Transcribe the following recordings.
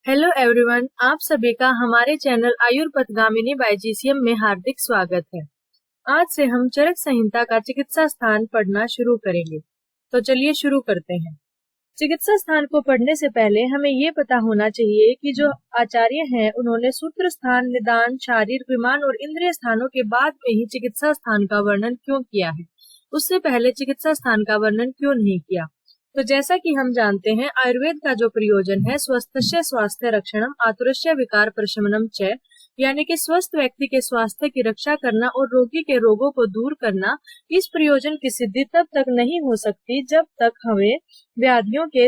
Hello everyone, आप सभी का हमारे चैनल आयुर्पथगामिनी बाय जीसीएम में हार्दिक स्वागत है। आज से हम चरक संहिता का चिकित्सा स्थान पढ़ना शुरू करेंगे। तो चलिए शुरू करते हैं। चिकित्सा स्थान को पढ़ने से पहले हमें ये पता होना चाहिए कि जो आचार्य हैं उन्होंने सूत्र स्थान, निदान, शारीर, विमान और इंद्रिय स्थानों के बाद में ही चिकित्सा स्थान का वर्णन क्यों किया है, उससे पहले चिकित्सा स्थान का वर्णन क्यों नहीं किया। तो जैसा कि हम जानते हैं, आयुर्वेद का जो प्रयोजन है स्वस्थस्य स्वास्थ्य रक्षणम आतुरस्य विकार प्रशमनम च, यानी कि स्वस्थ व्यक्ति के स्वास्थ्य की रक्षा करना और रोगी के रोगों को दूर करना। इस प्रयोजन की सिद्धि तब तक नहीं हो सकती जब तक हमें व्याधियों के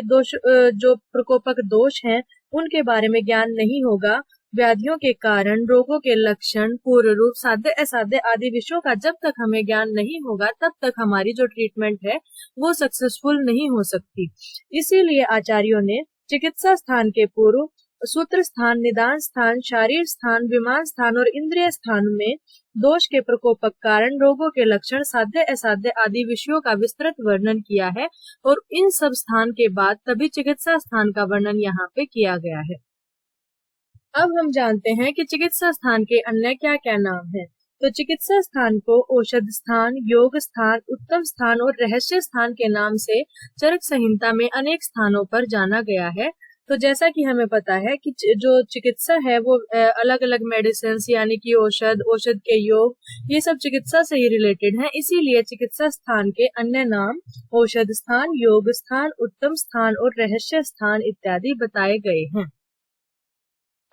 जो प्रकोपक दोष हैं उनके बारे में ज्ञान नहीं होगा। व्याधियों के कारण, रोगों के लक्षण, पूर्व रूप, साध्य असाध्य आदि विषयों का जब तक हमें ज्ञान नहीं होगा तब तक हमारी जो ट्रीटमेंट है वो सक्सेसफुल नहीं हो सकती। इसीलिए आचार्यों ने चिकित्सा स्थान के पूर्व सूत्र स्थान, निदान स्थान, शारीर स्थान, विमान स्थान और इंद्रिय स्थान में दोष के प्रकोपक कारण, रोगों के लक्षण, साध्य असाध्य आदि विषयों का विस्तृत वर्णन किया है और इन सब स्थान के बाद तभी चिकित्सा स्थान का वर्णन यहाँ पे किया गया है। अब हम जानते हैं कि चिकित्सा स्थान के अन्य क्या क्या नाम हैं। तो चिकित्सा स्थान को औषध स्थान, योग स्थान, उत्तम स्थान और रहस्य स्थान के नाम से चरक संहिता में अनेक स्थानों पर जाना गया है। तो जैसा कि हमें पता है कि जो चिकित्सा है वो अलग अलग मेडिसिन यानी कि औषध, औषध के योग, ये सब चिकित्सा से ही रिलेटेड हैं। इसीलिए चिकित्सा स्थान के अन्य नाम औषध स्थान, योग स्थान, उत्तम स्थान और रहस्य स्थान इत्यादि बताए गए हैं।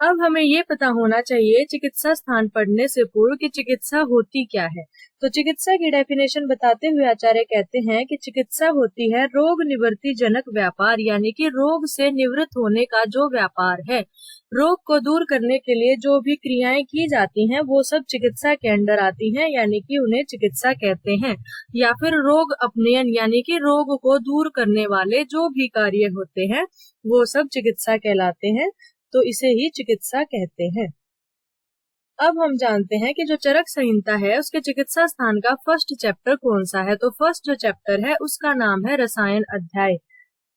अब हमें ये पता होना चाहिए चिकित्सा स्थान पढ़ने से पूर्व कि चिकित्सा होती क्या है। तो चिकित्सा की डेफिनेशन बताते हुए आचार्य कहते हैं कि चिकित्सा होती है रोग निवृत्ति जनक व्यापार, यानी कि रोग से निवृत्त होने का जो व्यापार है, रोग को दूर करने के लिए जो भी क्रियाएं की जाती हैं वो सब चिकित्सा के अंडर आती हैं, यानी कि उन्हें चिकित्सा कहते हैं। या फिर रोग अपनयन, यानी कि रोग को दूर करने वाले जो भी कार्य होते हैं वो सब चिकित्सा कहलाते हैं, तो इसे ही चिकित्सा कहते हैं। अब हम जानते हैं कि जो चरक संहिता है उसके चिकित्सा स्थान का फर्स्ट चैप्टर कौन सा है। तो फर्स्ट जो चैप्टर है उसका नाम है रसायन अध्याय।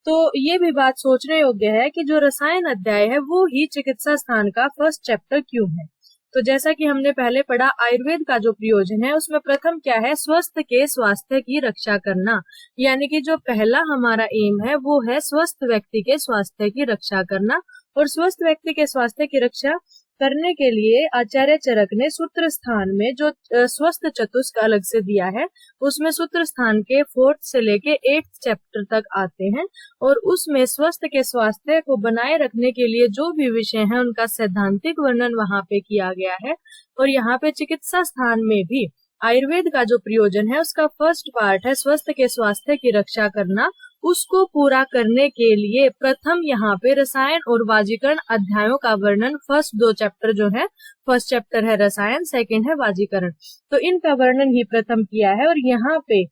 तो ये भी बात सोचने योग्य है कि जो रसायन अध्याय है वो ही चिकित्सा स्थान का फर्स्ट चैप्टर क्यों है। तो जैसा कि हमने पहले पढ़ा, आयुर्वेद का जो प्रयोजन है उसमें प्रथम क्या है, स्वस्थ के स्वास्थ्य की रक्षा करना, यानी कि जो पहला हमारा एम है वो है स्वस्थ व्यक्ति के स्वास्थ्य की रक्षा करना। और स्वस्थ व्यक्ति के स्वास्थ्य की रक्षा करने के लिए आचार्य चरक ने सूत्र स्थान में जो स्वस्थ चतुष्क अलग से दिया है उसमें सूत्र स्थान के 4th से लेके 8th चैप्टर तक आते हैं और उसमें स्वस्थ के स्वास्थ्य को बनाए रखने के लिए जो भी विषय हैं उनका सैद्धांतिक वर्णन वहां पे किया गया है। और यहाँ पे चिकित्सा स्थान में भी आयुर्वेद का जो प्रयोजन है उसका फर्स्ट पार्ट है स्वस्थ के स्वास्थ्य की रक्षा करना। उसको पूरा करने के लिए प्रथम यहाँ पे रसायन और वाजीकरण अध्यायों का वर्णन, फर्स्ट 2 चैप्टर जो है, फर्स्ट चैप्टर है रसायन, सेकंड है वाजीकरण, तो इनका वर्णन ही प्रथम किया है। और यहाँ पे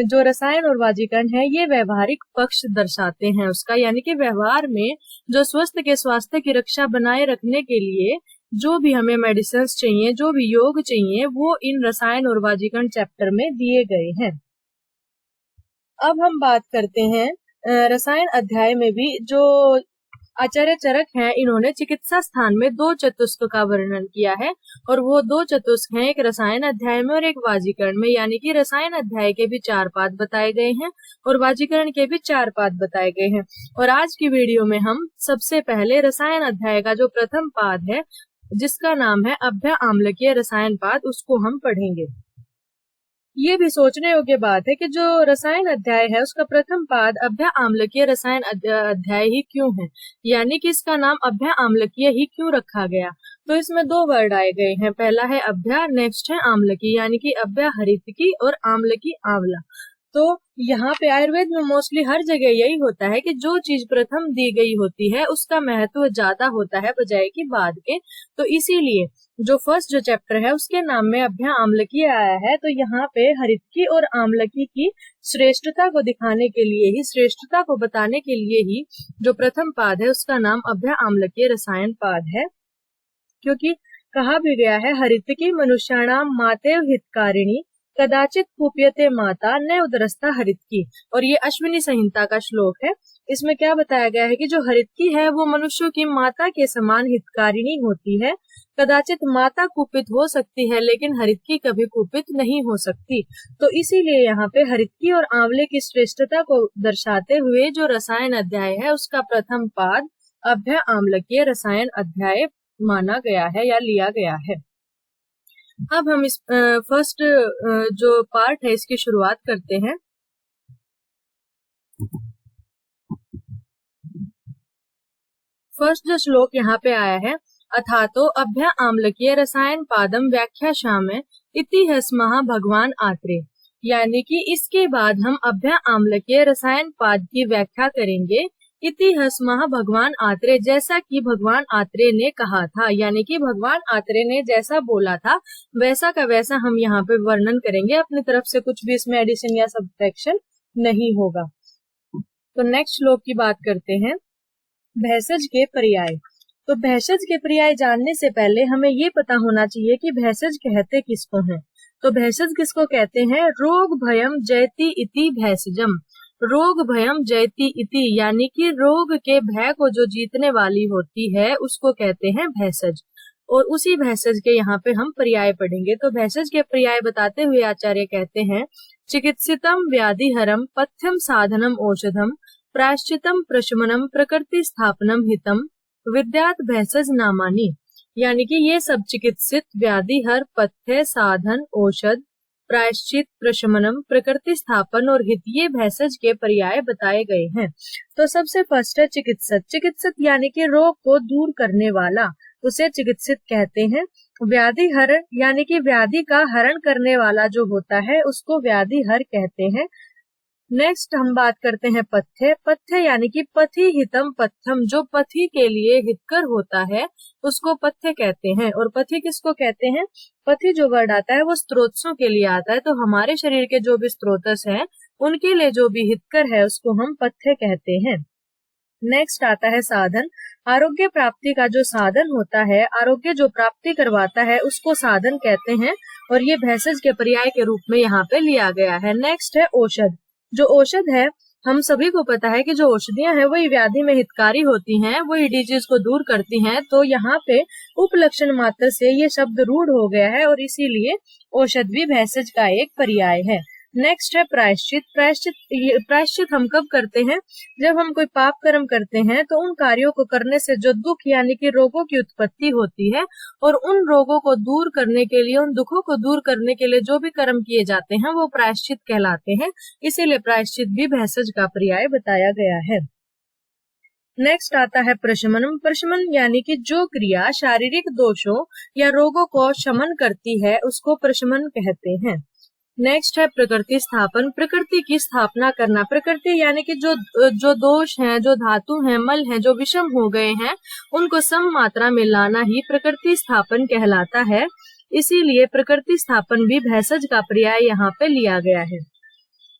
जो रसायन और वाजीकरण है ये व्यवहारिक पक्ष दर्शाते हैं उसका, यानी कि व्यवहार में जो स्वस्थ के स्वास्थ्य की रक्षा बनाए रखने के लिए जो भी हमें मेडिसिन चाहिए, जो भी योग चाहिए, वो इन रसायन और वाजीकरण चैप्टर में दिए गए हैं। अब हम बात करते हैं रसायन अध्याय में भी जो आचार्य चरक हैं इन्होंने चिकित्सा स्थान में 2 चतुष्क का वर्णन किया है और वो 2 चतुष्क हैं, एक रसायन अध्याय में और एक वाजीकरण में, यानी कि रसायन अध्याय के भी 4 पाद बताए गए हैं और वाजीकरण के भी 4 पाद बताए गए हैं। और आज की वीडियो में हम सबसे पहले रसायन अध्याय का जो प्रथम पाद है जिसका नाम है अभ्य आम्लकीय रसायन पाद, उसको हम पढ़ेंगे। ये भी सोचने योग्य बात है कि जो रसायन अध्याय है उसका प्रथम पाद अभ्य आम्लकीय रसायन अध्याय ही क्यों है, यानी कि इसका नाम अभ्य आम्लकीय ही क्यों रखा गया। तो इसमें 2 वर्ड आए गए हैं, पहला है अभ्य, नेक्स्ट है आम्लकी, यानी कि अभ्य हरितकी और आम्लकी आंवला। तो यहाँ पे आयुर्वेद में मोस्टली हर जगह यही होता है कि जो चीज प्रथम दी गई होती है उसका महत्व ज्यादा होता है बजाय कि बाद के। तो इसीलिए जो फर्स्ट जो चैप्टर है उसके नाम में अभ्य आम्लकी आया है। तो यहाँ पे हरितकी और आम्लकी की श्रेष्ठता को दिखाने के लिए ही, श्रेष्ठता को बताने के लिए ही जो प्रथम पाद है उसका नाम अभ्य आम्लकीय रसायन पाद है, क्योंकि कहा भी गया है हरितकी मनुष्याणाम मातेव हितकारिणी कदाचित कुप्यते माता न उदरस्था हरितकी। और ये अश्विनी संहिता का श्लोक है। इसमें क्या बताया गया है कि जो हरितकी है वो मनुष्यों की माता के समान हितकारिणी होती है। कदाचित माता कुपित हो सकती है लेकिन हरितकी कभी कुपित नहीं हो सकती। तो इसीलिए यहाँ पे हरितकी और आंवले की श्रेष्ठता को दर्शाते हुए जो रसायन अध्याय है उसका प्रथम पाद अभ्य आम्लकीय रसायन अध्याय माना गया है या लिया गया है। अब हम इस फर्स्ट जो पार्ट है इसकी शुरुआत करते हैं। फर्स्ट जो श्लोक यहाँ पे आया है, अथातो अभ्य आम्लकीय रसायन पादम व्याख्या शामे इति हस्मः भगवान आत्रे। यानी कि इसके बाद हम अभ्य आम्लकीय रसायन पाद की व्याख्या करेंगे। इति हस्मः भगवान आत्रे, जैसा कि भगवान आत्रे ने कहा था, यानी कि भगवान आत्रे ने जैसा बोला था वैसा का वैसा हम यहाँ पे वर्णन करेंगे। अपनी तरफ से कुछ भी इसमें एडिशन या सब्ट्रैक्शन नहीं होगा। तो नेक्स्ट श्लोक की बात करते हैं, भेषज के पर्याय। तो भेषज के पर्याय जानने से पहले हमें ये पता होना चाहिए कि भेषज कहते किसको हैं। तो भेषज किसको कहते हैं? रोग भयम जयति इति भेषजम। रोग भयम जयति इति यानी कि रोग के भय को जो जीतने वाली होती है उसको कहते हैं भेषज। और उसी भेषज के यहाँ पे हम पर्याय पढ़ेंगे। तो भेषज के पर्याय बताते हुए आचार्य कहते हैं, चिकित्सितम व्याधिहरम पथ्यम साधनम औषधम प्रायश्चितम प्रशमनम प्रकृति स्थापनम हितम विद्यात भेषज नामानी। यानी कि ये सब चिकित्सित, व्याधिहर, पथ्य, साधन, औषध, प्रायश्चित, प्रशमनम, प्रकृति स्थापन और हित, ये भेषज के पर्याय बताए गए हैं। तो सबसे फर्स्ट है चिकित्सक। चिकित्सक यानी कि रोग को दूर करने वाला, उसे चिकित्सित कहते हैं। व्याधिहर यानी कि व्याधि का हरण करने वाला जो होता है उसको व्याधिहर कहते हैं। नेक्स्ट हम बात करते हैं पथ्य। पथ्य यानी कि पथि हितम पथ्यम, जो पथि के लिए हितकर होता है उसको पथ्य कहते हैं। और पथि किसको कहते हैं? पथि जो वर्ड आता है वो स्त्रोतों के लिए आता है। तो हमारे शरीर के जो भी स्त्रोतस हैं उनके लिए जो भी हितकर है उसको हम पथ्य कहते हैं। नेक्स्ट आता है साधन। आरोग्य प्राप्ति का जो साधन होता है, आरोग्य जो प्राप्ति करवाता है उसको साधन कहते हैं। और ये भेषज के पर्याय के रूप में यहाँ पे लिया गया है। नेक्स्ट है औषध। जो औषध है, हम सभी को पता है कि जो औषधियां हैं वही व्याधि में हितकारी होती हैं, वही डिजीज को दूर करती हैं। तो यहाँ पे उपलक्षण मात्र से ये शब्द रूढ़ हो गया है और इसीलिए औषध भी भेषज का एक पर्याय है। नेक्स्ट है प्रायश्चित। प्रायश्चित हम कब करते हैं? जब हम कोई पाप कर्म करते हैं तो उन कार्यों को करने से जो दुख यानी कि रोगों की उत्पत्ति होती है और उन रोगों को दूर करने के लिए, उन दुखों को दूर करने के लिए जो भी कर्म किए जाते हैं वो प्रायश्चित कहलाते हैं। इसीलिए प्रायश्चित भी भेषज का पर्याय बताया गया है। नेक्स्ट आता है प्रशमनम। प्रशमन यानी कि जो क्रिया शारीरिक दोषों या रोगों को शमन करती है उसको प्रशमन कहते हैं। नेक्स्ट है प्रकृति स्थापन। प्रकृति की स्थापना करना। प्रकृति यानी कि जो दोष हैं, जो धातु हैं, मल हैं, जो विषम हो गए हैं उनको सम मात्रा में लाना ही प्रकृति स्थापन कहलाता है। इसीलिए प्रकृति स्थापन भी भेषज का पर्याय यहाँ पे लिया गया है।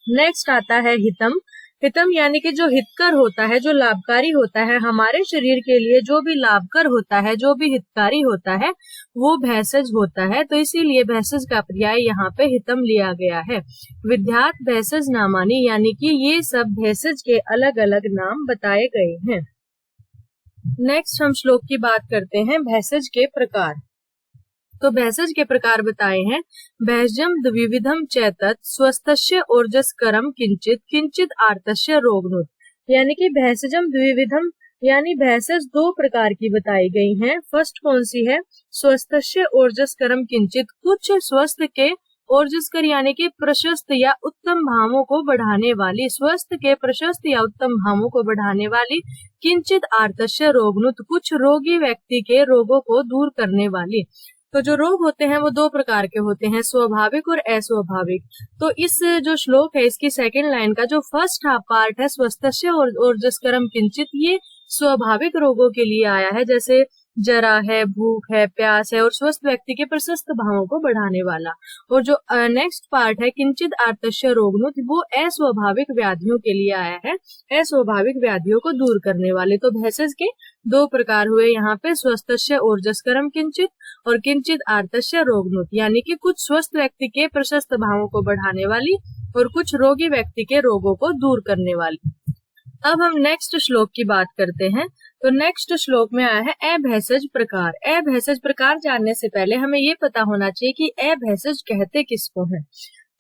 नेक्स्ट आता है हितम। हितम यानी कि जो हितकर होता है, जो लाभकारी होता है, हमारे शरीर के लिए जो भी लाभकर होता है, जो भी हितकारी होता है वो भेषज होता है। तो इसीलिए भेषज का पर्याय यहाँ पे हितम लिया गया है। विद्यात भेषज नामानी यानी कि ये सब भेषज के अलग अलग नाम बताए गए हैं। नेक्स्ट हम श्लोक की बात करते हैं भेषज के प्रकार। तो भेषज के प्रकार बताए हैं, भेषजम द्विविधम चैतत स्वस्थस्य ओर्जस्करम किंचित किंचित आर्तस्य रोगनुत। यानी कि भेषजम द्विविधम यानी भेषज दो प्रकार की बताई गई हैं। फर्स्ट कौन सी है? स्वस्थस्य ओर्जस्करम किंचित, कुछ स्वस्थ के ओर्जस्कर यानी कि प्रशस्त या उत्तम भावों को बढ़ाने वाली, स्वस्थ के प्रशस्त या उत्तम भावों को बढ़ाने वाली, किंचित आर्तस्य रोगनुत, कुछ रोगी व्यक्ति के रोगों को दूर करने वाली। तो जो रोग होते हैं वो दो प्रकार के होते हैं, स्वाभाविक और अस्वाभाविक। तो इस जो श्लोक है इसकी सेकंड लाइन का जो फर्स्ट हाफ पार्ट है, स्वस्थस्य और ओर्जस्करम किंचित, ये स्वाभाविक रोगों के लिए आया है। जैसे जरा है, भूख है, प्यास है और स्वस्थ व्यक्ति के प्रशस्त भावों को बढ़ाने वाला। और जो नेक्स्ट पार्ट है किंचित आर्तस्य रोगनुत, वो अस्वाभाविक व्याधियों के लिए आया है, अस्वाभाविक व्याधियों को दूर करने वाले। तो भेषज के दो प्रकार हुए यहाँ पे, स्वस्थस्य ओजस्करम किंचित और किंचित आर्तस्य रोगनुत, यानी कि कुछ स्वस्थ व्यक्ति के प्रशस्त भावों को बढ़ाने वाली और कुछ रोगी व्यक्ति के रोगों को दूर करने वाली। अब हम नेक्स्ट श्लोक की बात करते हैं। तो नेक्स्ट श्लोक में आया है अभेषज प्रकार। अभेषज प्रकार जानने से पहले हमें ये पता होना चाहिए कि अभेषज कहते किसको हैं।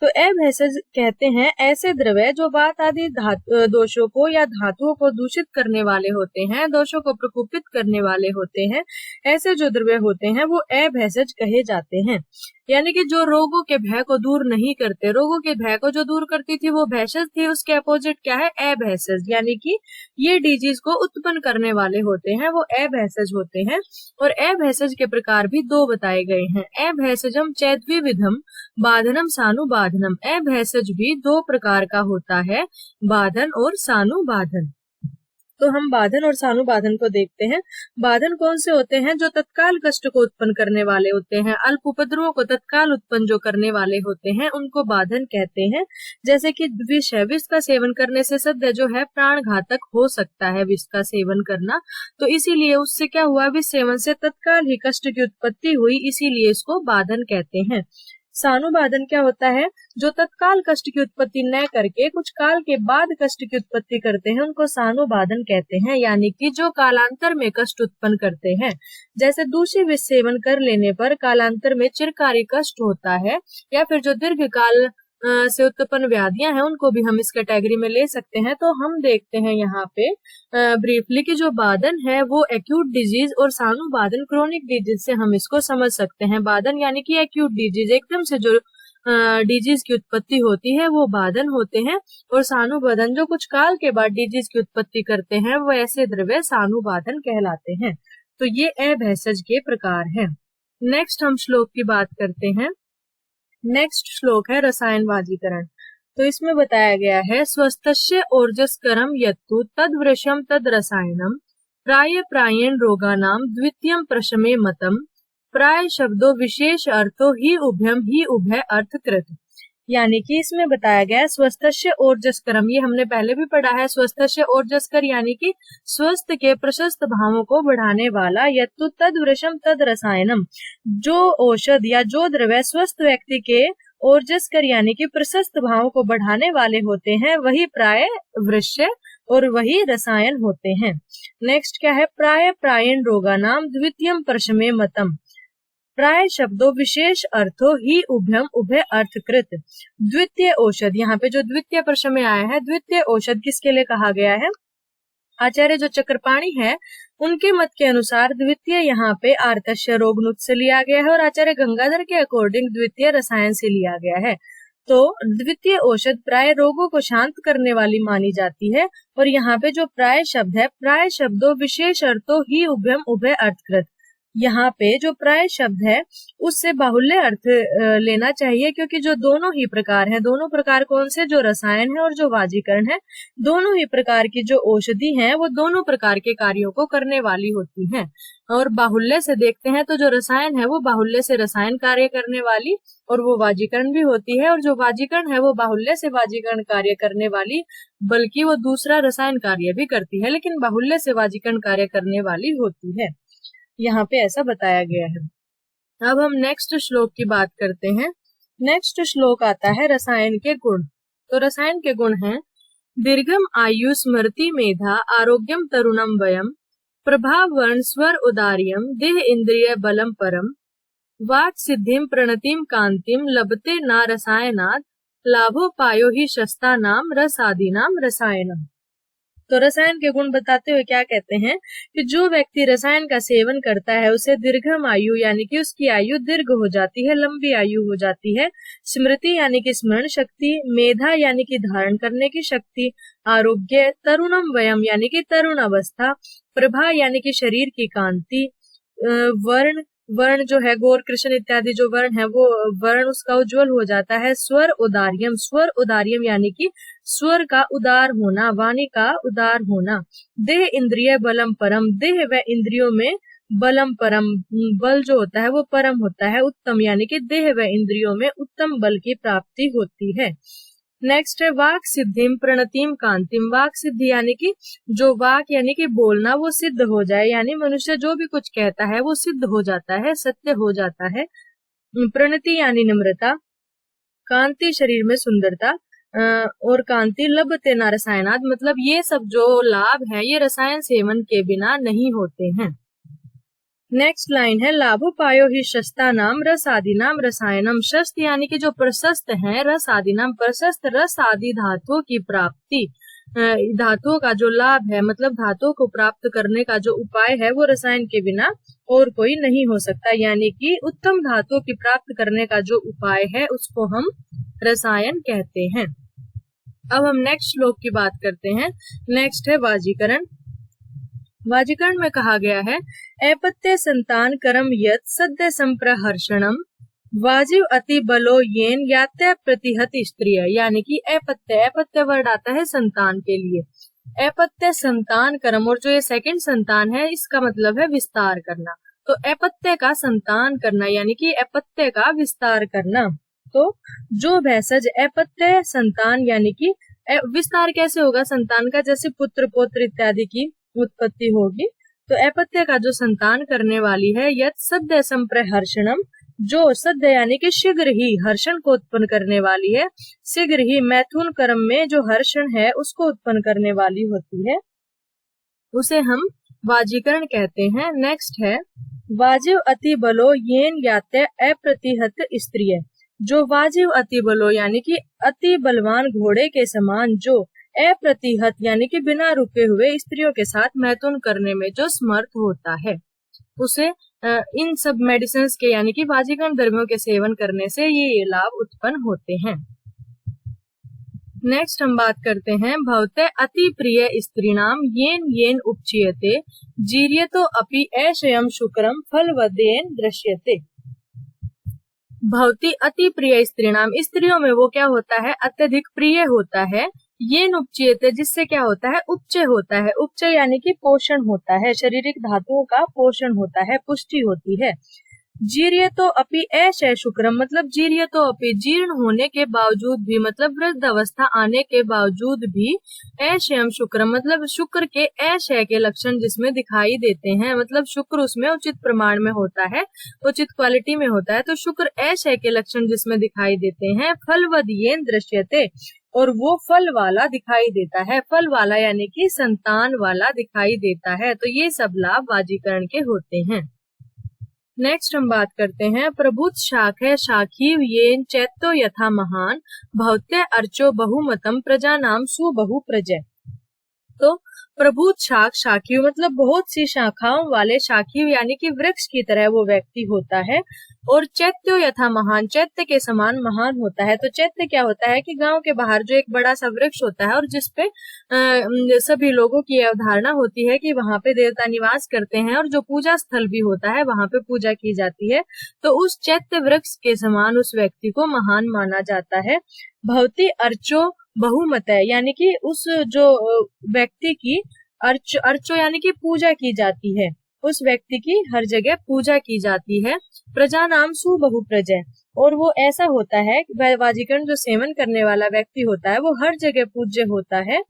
तो अभेषज कहते हैं ऐसे द्रव्य जो वात आदि दोषों को या धातुओं को दूषित करने वाले होते हैं, दोषों को प्रकोपित करने वाले होते हैं। ऐसे जो द्रव्य होते हैं वो अभेषज कहे जाते हैं, यानी कि जो रोगों के भय को दूर नहीं करते। रोगों के भय को जो दूर करती थी वो भेषज थी, उसके अपोजिट क्या है, अभेषज, यानी कि ये डिजीज को उत्पन्न करने वाले होते हैं, वो अभेषज होते हैं। और अभेषज के प्रकार भी दो बताए गए हैं, अभेषजम चैद्विविधम बाधनम सानुबाधनम। अभेषज भी दो प्रकार का होता है, बाधन और सानुबाधन। तो हम बाधन और सानुबाधन को देखते हैं। बाधन कौन से होते हैं, जो तत्काल कष्ट को उत्पन्न करने वाले होते हैं, अल्प उपद्रवों को तत्काल उत्पन्न जो करने वाले होते हैं उनको बाधन कहते हैं। जैसे कि विष है, विष का सेवन करने से सद्य जो है प्राण घातक हो सकता है विष का सेवन करना, तो इसीलिए उससे क्या हुआ, विष सेवन से तत्काल ही कष्ट की उत्पत्ति हुई, इसीलिए इसको बाधन कहते हैं। सानुबाधन क्या होता है, जो तत्काल कष्ट की उत्पत्ति न करके कुछ काल के बाद कष्ट की उत्पत्ति करते हैं, उनको सानुबाधन कहते हैं, यानी कि जो कालांतर में कष्ट उत्पन्न करते हैं। जैसे दूषित विष सेवन कर लेने पर कालांतर में चिरकारी कष्ट होता है, या फिर जो दीर्घ काल से उत्पन्न व्याधियां हैं उनको भी हम इस कैटेगरी में ले सकते हैं। तो हम देखते हैं यहाँ पे ब्रीफली कि जो बाधन है वो एक्यूट डिजीज और सानुबाधन क्रोनिक डिजीज से हम इसको समझ सकते हैं। बाधन यानी कि एक्यूट डिजीज, एकदम से जो डिजीज की उत्पत्ति होती है वो बाधन होते हैं, और सानुबाधन जो कुछ काल के बाद डिजीज की उत्पत्ति करते हैं वो ऐसे द्रव्य सानुबाधन कहलाते हैं। तो ये अभेषज के प्रकार हैं। नेक्स्ट हम श्लोक की बात करते हैं। नेक्स्ट श्लोक है रसायनवाजीकरण। तो इसमें बताया गया है स्वस्थस्य ओर्जस्करम यत्तु तद्वृषम तद रसायनम प्राय प्रायेण रोगानाम द्वितीयम प्रशमे मतम प्राय शब्दों विशेष अर्थो ही उभयम ही उभय अर्थकृत। यानी कि इसमें बताया गया स्वस्थस्य ओर्जस्करम, ये हमने पहले भी पढ़ा है। स्वस्थस्य ओर्जस्कर यानी कि स्वस्थ के प्रशस्त भावों को बढ़ाने वाला, यत्तु तद्वृषम तद रसायनम, जो औषध या जो द्रव्य स्वस्थ व्यक्ति के ओर्जस्कर यानी कि प्रशस्त भावों को बढ़ाने वाले होते हैं, वही प्राय वृक्ष और वही रसायन होते हैं। नेक्स्ट क्या है, प्राय प्रायेण रोगानाम द्वितीयम प्रशमे मतम। प्राय शब्दों विशेष अर्थो ही उभयम उभय अर्थकृत। द्वितीय औषध, यहाँ पे जो द्वितीय प्रश्न में आया है, द्वितीय औषध किसके लिए कहा गया है, आचार्य जो चक्रपाणी है उनके मत के अनुसार द्वितीय यहाँ पे आर्तस्य रोगनुत से लिया गया है, और आचार्य गंगाधर के अकॉर्डिंग द्वितीय रसायन से लिया गया है। तो द्वितीय औषध प्राय रोगों को शांत करने वाली मानी जाती है। और यहाँ पे जो प्राय शब्द है, प्राय शब्दों विशेष अर्थो ही उभयम उभय अर्थकृत, यहाँ पे जो प्राय शब्द है उससे बाहुल्य अर्थ लेना चाहिए, क्योंकि जो दोनों ही प्रकार हैं, दोनों प्रकार कौन से, जो रसायन है और जो वाजीकरण है, दोनों ही प्रकार की जो औषधि हैं वो दोनों प्रकार के कार्यों को करने वाली होती हैं। और बाहुल्य से देखते हैं तो जो रसायन है वो बाहुल्य से रसायन कार्य करने वाली, और वो वाजीकरण भी होती है, और जो वाजीकरण है वो बाहुल्य से वाजीकरण कार्य करने वाली, बल्कि वो दूसरा रसायन कार्य भी करती है, लेकिन बाहुल्य से वाजीकरण कार्य करने वाली होती है। यहाँ पे ऐसा बताया गया है। अब हम नेक्स्ट श्लोक की बात करते हैं। नेक्स्ट श्लोक आता है रसायन के गुण। तो रसायन के गुण हैं दीर्घम आयु स्मृति मेधा आरोग्यम तरुणम वयम प्रभाव वर्ण स्वर उदार्यम देह इंद्रिय बलम परम वाक् सिद्धिम प्रणतिम कांतिम लभते ना रसायनात् लाभोपायो ही शस्ता नाम रसादि नाम रसायनम। तो रसायन के गुण बताते हुए क्या कहते हैं कि जो व्यक्ति रसायन का सेवन करता है उसे दीर्घम आयु यानी कि उसकी आयु दीर्घ हो जाती है, लंबी आयु हो जाती है, स्मृति यानी कि स्मरण शक्ति, मेधा यानी कि धारण करने की शक्ति, आरोग्य, तरुणम वयम यानी कि तरुण अवस्था, प्रभा यानी कि शरीर की कांति, वर्ण वर्ण जो है गोर कृष्ण इत्यादि जो वर्ण है वो वर्ण उसका उज्जवल हो जाता है, स्वर उदार्यम, स्वर उदार्यम यानी कि स्वर का उदार होना, वाणी का उदार होना, देह इंद्रिय बलम परम, देह व इंद्रियों में बलम परम, बल जो होता है वो परम होता है, उत्तम यानी कि देह व इंद्रियों में उत्तम बल की प्राप्ति होती है। नेक्स्ट है वाक सिद्धिम प्रणतिम कांतिम। वाक सिद्धि यानी कि जो वाक यानी कि बोलना वो सिद्ध हो जाए, यानी मनुष्य जो भी कुछ कहता है वो सिद्ध हो जाता है, सत्य हो जाता है। प्रणति यानी नम्रता, कांति शरीर में सुंदरता, और कांति लभते न रसायनाद, मतलब ये सब जो लाभ है ये रसायन सेवन के बिना नहीं होते हैं। नेक्स्ट लाइन है लाभो पायो ही शस्ता नाम रस आदि नाम रसायनम। शस्त यानी कि जो प्रशस्त है, रस आदि नाम प्रशस्त रस आदि धातुओं की प्राप्ति, धातुओं का जो लाभ है, मतलब धातुओं को प्राप्त करने का जो उपाय है वो रसायन के बिना और कोई नहीं हो सकता, यानी कि उत्तम धातुओं की प्राप्त करने का जो उपाय है उसको हम रसायन कहते हैं। अब हम नेक्स्ट श्लोक की बात करते हैं। नेक्स्ट है वाजीकरण। वाजीकरण में कहा गया है अपत्य संतान करम यत सद्य संप्रहर्षणम वाजिव अति बलो येन यात्या प्रतिहत स्त्रिय, यानी कि अपत्य वर्ड आता है संतान के लिए। अपत्य संतान करम, और जो ये सेकंड संतान है इसका मतलब है विस्तार करना। तो अपत्य का संतान करना यानी कि अपत्य का विस्तार करना। तो जो भैंसज अपत्य संतान यानी कि विस्तार कैसे होगा संतान का, जैसे पुत्र पौत्र इत्यादि की उत्पत्ति होगी। तो अपत्य का जो संतान करने वाली है यत सद्य संप्रहर्षणम, जो सद्य यानी कि शीघ्र ही हर्षण को उत्पन्न करने वाली है, शीघ्र ही मैथुन कर्म में जो हर्षण है उसको उत्पन्न करने वाली होती है, उसे हम वाजीकरण कहते हैं। नेक्स्ट है वाजिव अति बलो येन यात्या अप्रतिहत स्त्रिय। जो वाजिव अति बलो यानी कि अति बलवान घोड़े के समान जो अप्रतिहत यानी कि बिना रुके हुए स्त्रियों के साथ मैथुन करने में जो समर्थ होता है, उसे इन सब मेडिसिन के यानी कि वाजीकरण द्रव्यों के सेवन करने से ये लाभ उत्पन्न होते हैं। नेक्स्ट हम बात करते हैं भवते अति प्रिय स्त्रीणाम येन येन उपचीयते जीर्यतो अपि ऐशयम शुक्रम फलवदेन दृश्यते। भवती अति प्रिय स्त्रीणाम, स्त्रियों में वो क्या होता है अत्यधिक प्रिय होता है। ये उपचीयते जिससे क्या होता है उपचय होता है। उपचय यानी कि पोषण होता है, शारीरिक धातुओं का पोषण होता है, पुष्टि होती है। जीर्य तो अपि अशय शुक्रम, मतलब जीर्य तो अपि जीर्ण होने के बावजूद भी, मतलब वृद्ध अवस्था आने के बावजूद भी अशयम शुक्रम, मतलब शुक्र के अशय के लक्षण जिसमें दिखाई देते हैं, मतलब शुक्र उसमें उचित प्रमाण में होता है, उचित क्वालिटी में होता है। तो शुक्र अशय के लक्षण जिसमें दिखाई देते हैं फलवदयेन दृश्यते, और वो फल वाला दिखाई देता है। फल वाला यानी कि संतान वाला दिखाई देता है। तो ये सब लाभ वाजीकरण के होते हैं। नेक्स्ट हम बात करते हैं प्रभुत शाख है शाखी येन चैत्तो यथा महान भवत्य अर्चो बहुमतम प्रजा नाम सुबहु प्रजय। तो प्रभुत शाख शाखी मतलब बहुत सी शाखाओं वाले शाखी यानी कि वृक्ष की तरह वो व्यक्ति होता है। और चैत्यो यथा महान, चैत्य के समान महान होता है। तो चैत्य क्या होता है कि गांव के बाहर जो एक बड़ा सा वृक्ष होता है और जिसपे सभी लोगों की अवधारणा होती है कि वहां पे देवता निवास करते हैं और जो पूजा स्थल भी होता है वहां पे पूजा की जाती है। तो उस चैत्य वृक्ष के समान उस व्यक्ति को महान माना जाता है। भवती अर्चो बहुमत है, यानी कि उस जो व्यक्ति की अर्चो यानी कि पूजा की जाती है, उस व्यक्ति की हर जगह पूजा की जाती है। प्रजा नाम सुबहु प्रजय, और वो ऐसा होता है वाजीकरण जो सेवन करने वाला व्यक्ति होता है वो हर जगह पूज्य होता है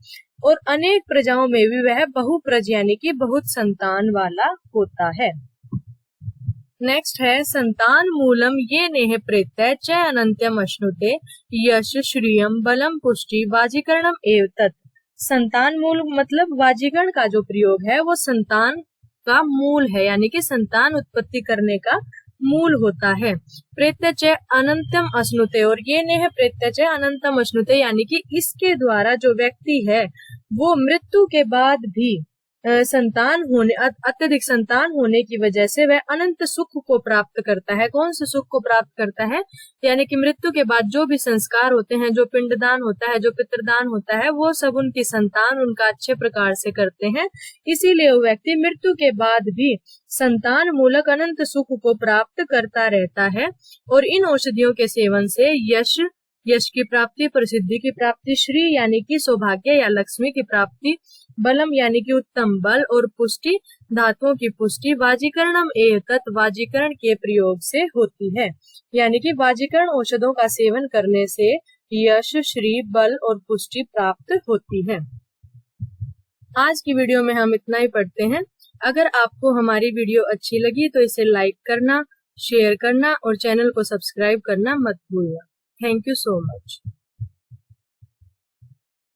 और अनेक प्रजाओं में भी वह बहुप्रज यानी कि बहुत संतान वाला होता है। नेक्स्ट है संतान मूलम ये नेह प्रेत्य च अनंत्यम अश्नुते यश श्रियम बलम पुष्टि वाजीकरणम एव तत्। संतान मूल मतलब वाजीकरण का जो प्रयोग है वो संतान का मूल है, यानी कि संतान उत्पत्ति करने का मूल होता है। प्रेत्यचय अनंतम अश्नुते, और ये नेह प्रेत्यचय अनंतम अश्नुते यानी कि इसके द्वारा जो व्यक्ति है वो मृत्यु के बाद भी संतान होने अत्यधिक संतान होने की वजह से वह अनंत सुख को प्राप्त करता है। कौन से सुख को प्राप्त करता है, यानी कि मृत्यु के बाद जो भी संस्कार होते हैं, जो पिंडदान होता है, जो पितृदान होता है, वो सब उनकी संतान उनका अच्छे प्रकार से करते हैं। इसीलिए वो व्यक्ति मृत्यु के बाद भी संतान मूलक अनंत सुख को प्राप्त करता रहता है। और इन औषधियों के सेवन से यश की प्राप्ति, प्रसिद्धि की प्राप्ति, श्री यानी कि सौभाग्य या लक्ष्मी की प्राप्ति, बलम यानी कि उत्तम बल और पुष्टि धातुओं की पुष्टि वाजीकरणम एतत् वाजीकरण के प्रयोग से होती है। यानी कि वाजीकरण औषधों का सेवन करने से यश, श्री, बल और पुष्टि प्राप्त होती है। आज की वीडियो में हम इतना ही पढ़ते हैं। अगर आपको हमारी वीडियो अच्छी लगी तो इसे लाइक करना, शेयर करना और चैनल को सब्सक्राइब करना मत भूलना। Thank you so much.